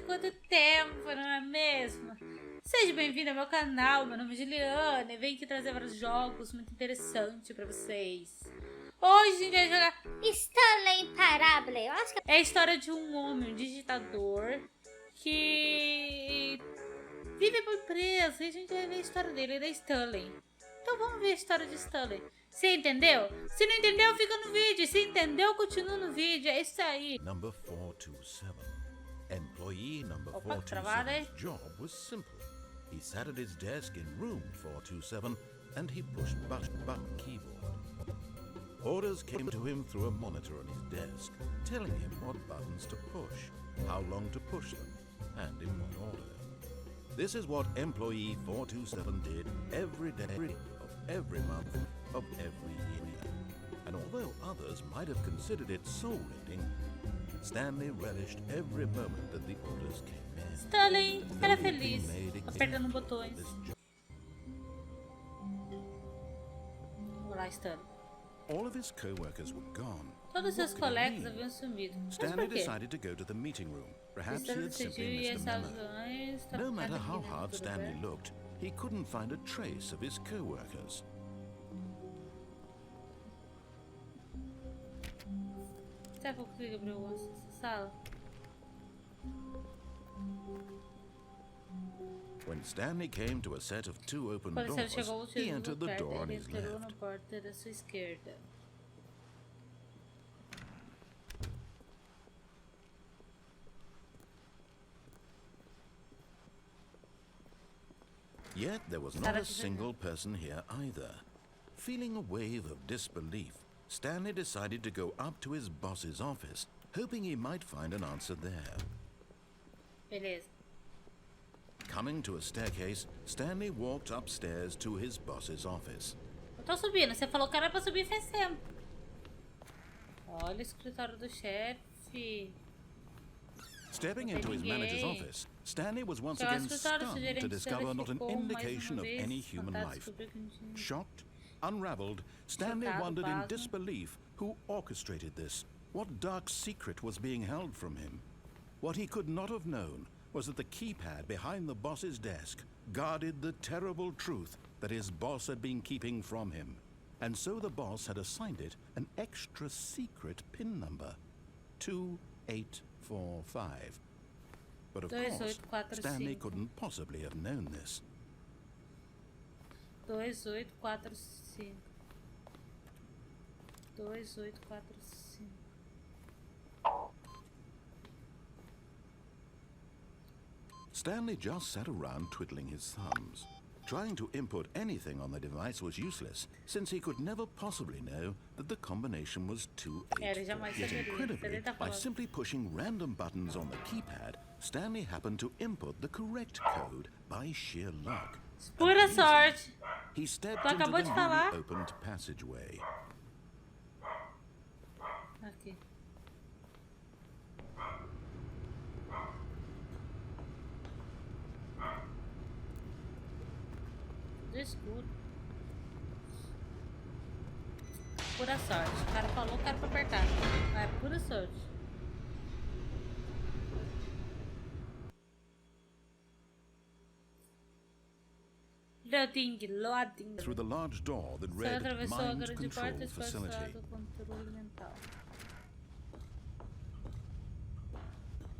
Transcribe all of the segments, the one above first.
quanto tempo, não é mesmo? Seja bem-vindo ao meu canal, meu nome é Juliana e venho aqui trazer vários jogos muito interessantes pra vocês. Hoje a gente vai jogar Stanley Parable. Eu acho que é a história de um homem, um digitador, que vive por empresa e a gente vai ver a história dele, ele é Stanley. Então vamos ver a história de Stanley. Você entendeu? Se não entendeu, fica no vídeo. Se entendeu, continua no vídeo. É isso aí. Number 427. Employee number Opa, travada, hein? 427's job was simple. He sat at his desk in room 427 and he pushed button keyboard. Orders came to him through a monitor on his desk, telling him what buttons to push, how long to push them, and in what order. This is what employee 427 did every day of every month of every year. And although others might have considered it soul-eating, Stanley relished every moment that the orders came in. Stanley era feliz, apertando botões. Vamos lá, Stanley. All of his co-workers were gone. Todos seus What could it colegas mean? haviam sumido. Mas Stanley por quê? decided to go to the meeting room. Perhaps he Stanley had simply decidiu ir missed a às memo. reuniões. No matter how hard Stanley looked, he couldn't find a trace of his co-workers. Será que eu consigo abrir essa sala? When Stanley came to a set of two open Quando ele doors, chegou ao he entered the door on ele his entrou na left. porta da sua esquerda. Yet there was not a single person here either. Feeling a wave of disbelief, Stanley decided to go up to his boss's office, hoping he might find an answer there. Beleza. Coming to a staircase, Stanley walked upstairs to his boss's office. Eu tô subindo. Você falou que era pra subir faz tempo. Olha o escritório do chefe. Stepping into his manager's office, Stanley was once Chegou ao again escritório, o stunned gerente to discover not an verificou mais indication uma of vez, any human tentar life. descobrir que não tinha- Shocked, unraveled, Stanley Chocado, wondered in pasmo. disbelief who orchestrated this. What dark secret was being held from him? What he could not have known was that the keypad behind the boss's desk guarded the terrible truth that his boss had been keeping from him. And so the boss had assigned it an extra secret PIN number, 2845. But of course, 2845. Stanley couldn't possibly have known this. 2845. 2845. Stanley just sat around twiddling his thumbs. Trying to input anything on the device was useless, since he could never possibly know that the combination was 28. Ele jamais Yet saberia. incredibly, Ele tá by falando. simply pushing random buttons on the keypad, Stanley happened to input the correct code by sheer luck. Pura Amazing. sorte. He stepped Tu into acabou the de newly falar. opened passageway. Aqui. Tudo escuro. Pura sorte. O cara falou que era pra apertar. É pura sorte. Loading. Through the large door that Você read atravessou a Mind grande Control porta Facility. espaçada do controle mental.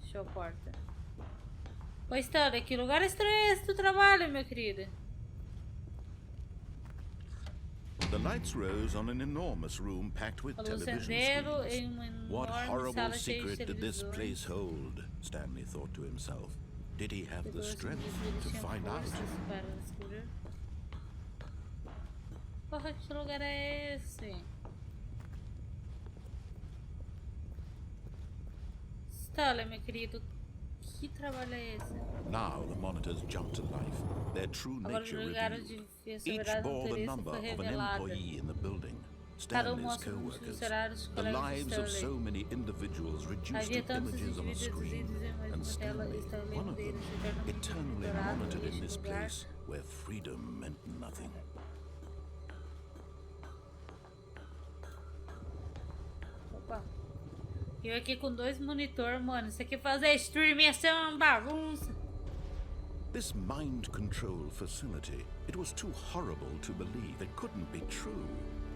Fechou a porta. Oi, Stanley, que lugar estranho é esse do trabalho, meu querido? The lights rose on an enormous room packed with A luz television acenderam em screens. uma What enorme horrible sala cheia de secret did this televisões. place hold? Stanley thought to himself. Did he have the Todos strength eles to tinham find out? forças para descobrir. Porra, que lugar é esse? Stanley, meu querido, que trabalho é esse? Now the monitors jumped to life, their true Agora nature o lugar revealed. de ver sua Each verdade bore the natureza number foi of an revelada. employee in the building. Cada um Stanley's mostra os co-workers. funcionários, os The colegas de lives of so Stanley. many individuals reduced Havia to tantos images on a indivíduos screen, reduzidos em and uma tela, Stanley, Stanley, one um of them, deles, eternamente eternally monitorado monitored in neste this lugar. place where freedom meant nothing. Opa. Eu aqui com 2 monitor, mano. Isso aqui fazer streaming ia ser uma bagunça. This mind control facility, it was too horrible to believe. It couldn't be true.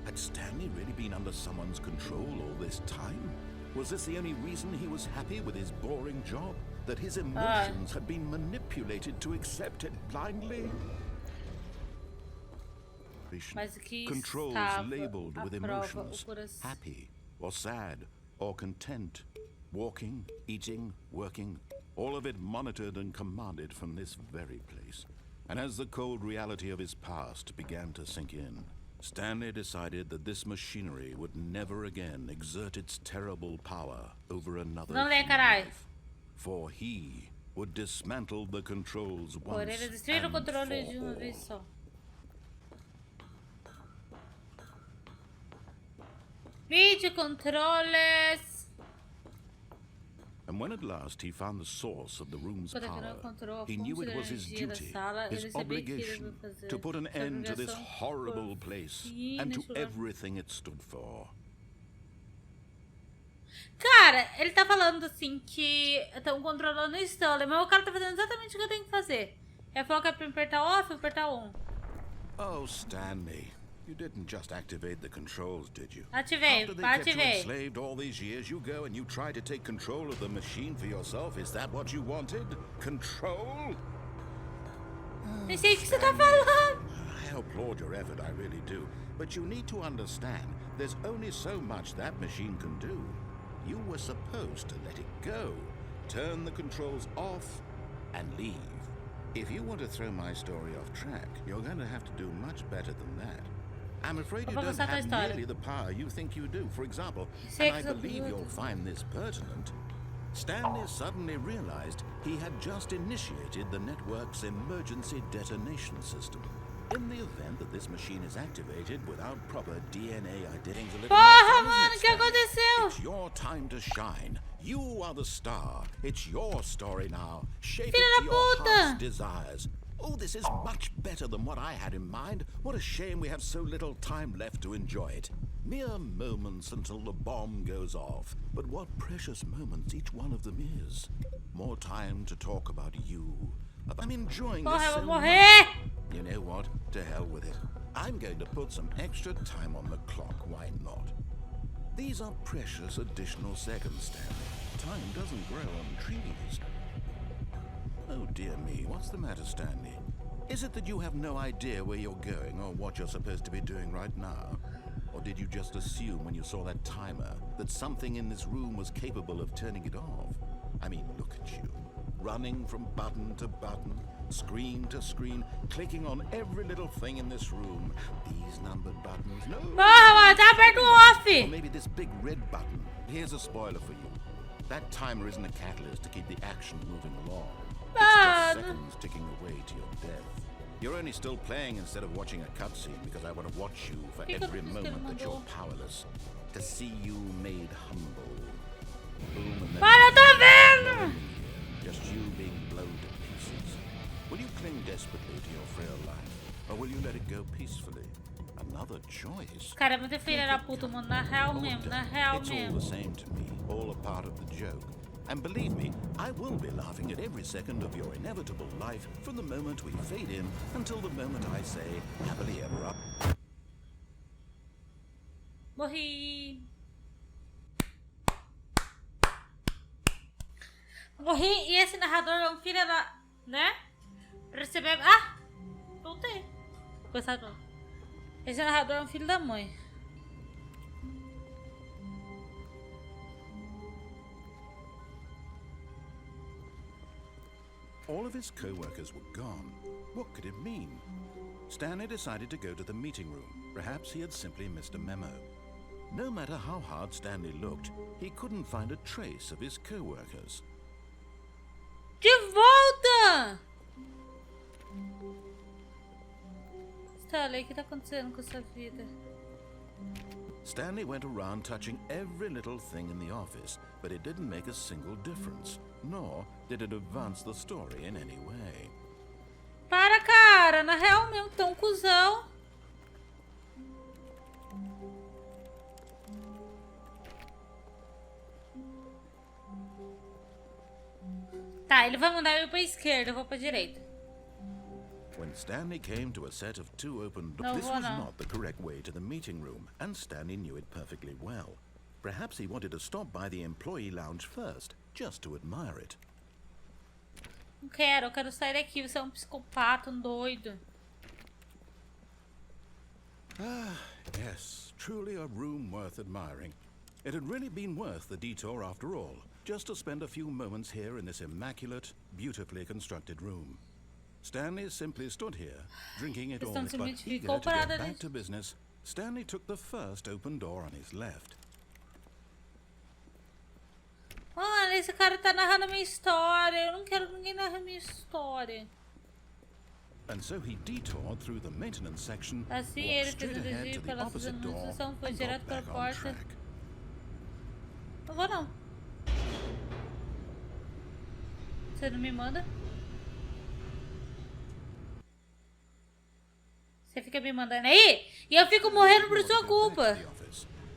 Had Stanley really been under someone's control all this time? Was this the only reason he was happy with his boring job? That his emotions had been manipulated to accept it blindly? Mas o que Controls estava labeled à with prova emotions, o coração? happy or sad or content, walking, eating, working, all of it monitored and commanded from this very place. And as the cold reality of his past began to sink in, Stanley decided that this machinery would never again exert its terrible power over another Não lê, human caralho. life, for he would dismantle the controls once Orelha, destruir o and controle de for uma all. vez só. Vídeo controles. And when at last he found the source of the room's Para virar power, o controle, a he knew fonte it da was his energia da duty, sala, his ele sabia que ele obligation, ia fazer to put an essa end to this obrigação horrible por place fim and to nesse lugar. everything it stood for. Cara, ele tá falando assim que estão controlando o Stanley, mas o cara tá fazendo exatamente o que eu tenho que fazer. Ele falou que é pra apertar off e apertar on. Oh, Stanley, you didn't just activate the controls, did you? Ativei, After they kept you ativei. enslaved all these years, you go and you try to take control of the machine for yourself. Is that what you wanted? Control? Nem sei o que você tá falando. I applaud your effort, I really do. But you need to understand, there's only so much that machine can do. You were supposed to let it go, turn the controls off, and leave. If you want to throw my story off track, you're going to have to do much better than that. I'm afraid you Vou don't contar a tua have história. nearly the power you think you do. For example, Sei and I que sou believe bruta. you'll find this pertinent, Stanley suddenly realized he had just initiated the network's emergency detonation system. In the event that this machine is activated without proper DNA identification, Porra, mano, o que aconteceu? it's your time to shine. You are the star. It's your story now. Shape Filha it da to your puta. heart's desires. Oh, this is much better than what I had in mind. What a shame we have so little time left to enjoy it. Mere moments until the bomb goes off. But what precious moments each one of them is. More time to talk about you. I'm enjoying this Porra, eu so vou much. morrer. You know what? To hell with it. I'm going to put some extra time on the clock. Why not? These are precious additional seconds, Stanley. Time doesn't grow on trees. Oh dear me, what's the matter, Stanley? Is it that you have no idea where you're going or what you're supposed to be doing right now? Or did you just assume when you saw that timer that something in this room was capable of turning it off? I mean, look at you. Running from button to button, screen to screen, clicking on every little thing in this room. These numbered buttons, no. Porra, mano, tá aperto o Or off. maybe this big red button. Here's a spoiler for you. That timer isn't a catalyst to keep the action moving along. It's just Man. seconds ticking away to your death. You're only still playing instead of watching a cutscene because I want to watch you for Que every cutscene moment that you're mandou? powerless. To see you made humble. Boom, and then Para, tá vendo? just you being blown to pieces. Will you cling desperately to your frail life, or will you let it go peacefully? Another choice. Cara, é muito filha da puta, mano. Na real mesmo, na real It's all the mesmo. same to me, all a part of the joke. And believe me, I will be laughing at every second of your inevitable life from the moment we fade in until the moment I say happily ever after. Morri. Morri e esse narrador é um filho da... né? Receber... Ah! Voltei. Coitado não. Esse narrador é um filho da mãe. All of his co-workers were gone. What could it mean? Stanley decided to go to the meeting room. Perhaps he had simply missed a memo. No matter how hard Stanley looked, he couldn't find a trace of his co-workers. De volta! Stanley, o que tá acontecendo com essa vida? Stanley went around touching every little thing in the office, but it didn't make a single difference, nor did it advance the story in any way. Para, cara! Na real mesmo, tão cuzão. Tá, ele vai mandar eu pra esquerda, eu vou pra direita. When Stanley came to a set of 2 open doors, No, this was no. not the correct way to the meeting room, and Stanley knew it perfectly well. Perhaps he wanted to stop by the employee lounge first, just to admire it. Não eu quero sair daqui. Você é um psicopata, um doido. Ah, yes, truly a room worth admiring. It had really been worth the detour after all, just to spend a few moments here in this immaculate, beautifully constructed room. Stanley simply stood here, drinking it all, but eager to get back to business. Stanley took the first open door on his left. Mano, esse cara tá narrando a minha história. Eu não quero que ninguém narre a minha história. And so he detoured through the maintenance section, Assim, walked ele straight fez ahead dirigir to the pela opposite door, demonstração, foi and direto got pra back on porta. track. Não vou não. Você não me manda? Você fica me mandando aí e eu fico morrendo por sua culpa.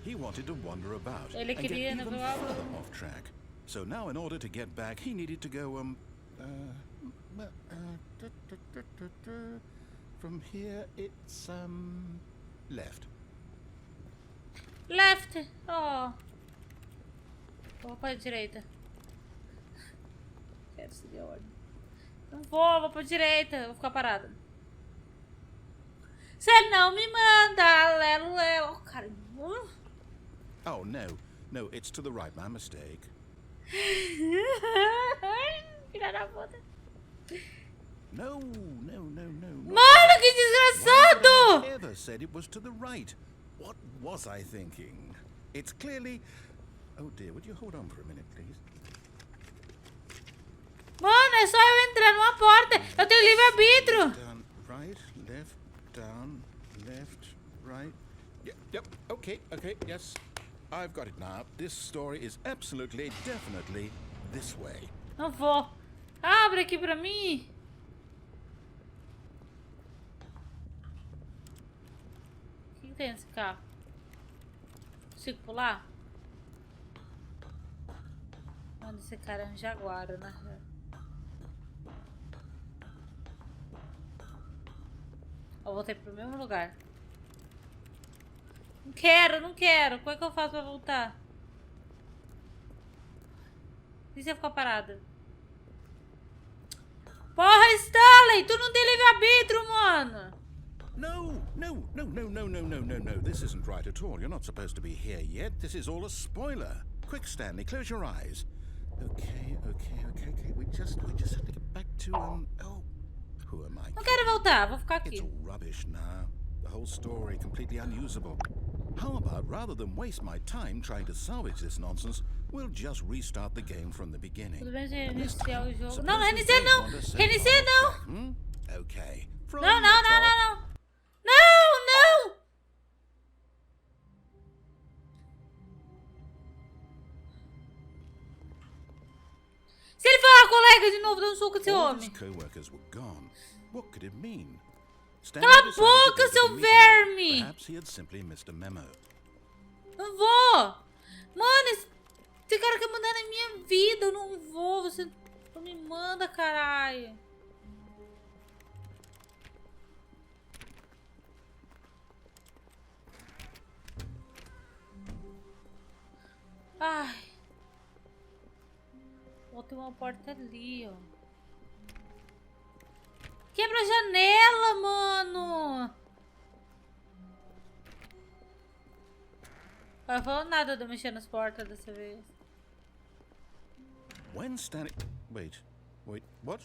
He wanted to wander about Ele and get queria even navegar. further off track. So now, in order to get back, he needed to go from here it's left. Left. Oh. Vou pra direita. Quero seguir a ordem. Não vou pra direita. Vou ficar parada. Você não me manda. Lelo, lelo. Oh, cara. Oh no, it's to the right. My mistake. Filha da puta. No. Mano, que desgraçado! I never said it was to the right. What was I thinking? It's clearly. Oh dear, would you hold on for a minute, please? Mano, é só eu entrar numa porta. Eu tenho livre-arbítrio. Down, right, left, right. Yep, okay, yes. I've got it now. This story is absolutely, definitely this way. Não vou. Abre aqui pra mim. O que tem nesse carro? Consigo pular? Mano, esse cara é um jaguar, né? Eu voltei pro mesmo lugar. Não quero. Como é que eu faço pra voltar? E se eu ficar parada? Porra, Stanley! Tu não tem livre-arbítrio, mano! No. This isn't right at all. You're not supposed to be here yet. This is all a spoiler. Quick, Stanley, close your eyes. Okay. We just have to get back to, oh, who am I? Não quero voltar, vou ficar It's aqui. all rubbish now. The whole story completely unusable. How about, rather than waste my time trying to salvage this nonsense, we'll just restart the game from the beginning. Tudo bem de And this reiniciar o time, jogo. suppose Não, we reiniciar don't não! want to save Reiniciar our não! track, Okay. From Não! the top. Não! Se ele falar colega de novo, dá um soco nesse All his homem. co-workers were gone. What could it mean? Cala a Stanley decided to boca, go to seu the meeting. verme! Perhaps he had simply missed a memo. Não vou! Mano, esse cara quer mandar na minha vida. Eu não vou. Você não me manda, caralho. Ai. Ó, tem uma porta ali, ó. Quebra a janela, mano. Não falou nada de eu mexer nas portas dessa vez. When Stanley... Wait, what?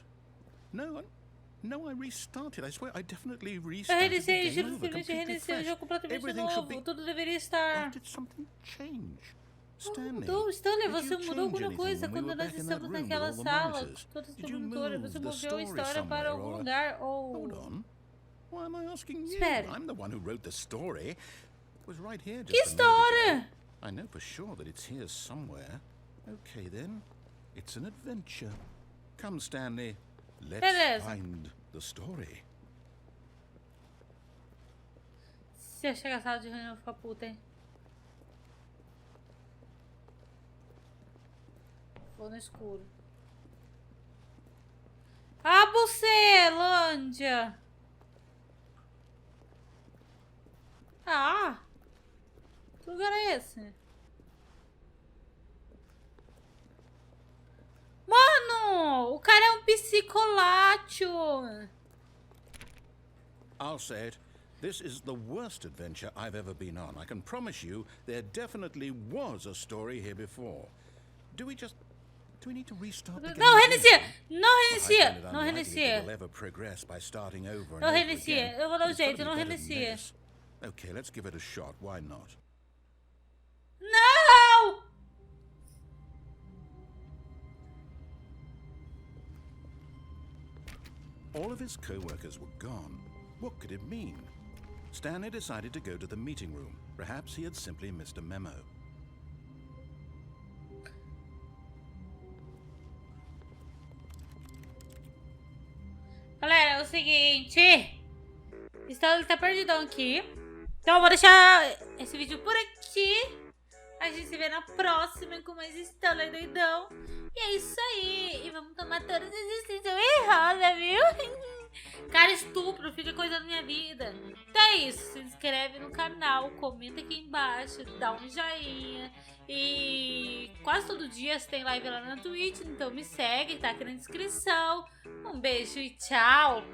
No, I restarted. I swear, I definitely Eu restarted reiniciei, the game juro over, que eu completely reiniciei o fresh. jogo completamente Everything should novo. be... Tudo deveria Oh, estar. did something change? Stanley, Mudou, Stanley, did você you mudou change alguma anything coisa when we quando were nós back in that estamos room with naquela all the sala. monitors? Todos os Did you monitores. move Você the moveu a story história para somewhere algum or... lugar ou... Hold on. Why am I asking you? Espere. I'm the one who wrote the story. It was right here just Que a minute ago. história? I know for sure that it's here somewhere. Okay then, it's an adventure. Come, Stanley. Let's Beleza. find the story. Se eu chegar à sala de reunião, eu vou ficar puta, hein? Vou no escuro. Ah, Bucelândia! Ah! Que lugar é esse? Mano! O cara é um psicolátil! I'll say it. This is the worst adventure I've ever been on. I can promise you there definitely was a story here before. Do we need to restart the game? Não reinicia! Não I reinicia! find it Não unlikely that reinicia! we'll ever progress by starting over and Não over reinicia! again. Eu vou dar um It's gotta jeito, be não better than reinicia! this. Okay, let's give it a shot. Why not? Não! All of his co-workers were gone. What could it mean? Stanley decided to go to the meeting room. Perhaps he had simply missed a memo. Galera, é o seguinte. Ele tá perdidão aqui. Então eu vou deixar esse vídeo por aqui. A gente se vê na próxima com mais Stanley doidão. E é isso aí. E vamos tomar todas as decisões erradas, viu? Cara, estupro, fica coisa da minha vida. Então é isso. Se inscreve no canal, comenta aqui embaixo, dá um joinha. E quase todo dia tem live lá na Twitch, então me segue, tá aqui na descrição. Um beijo e tchau!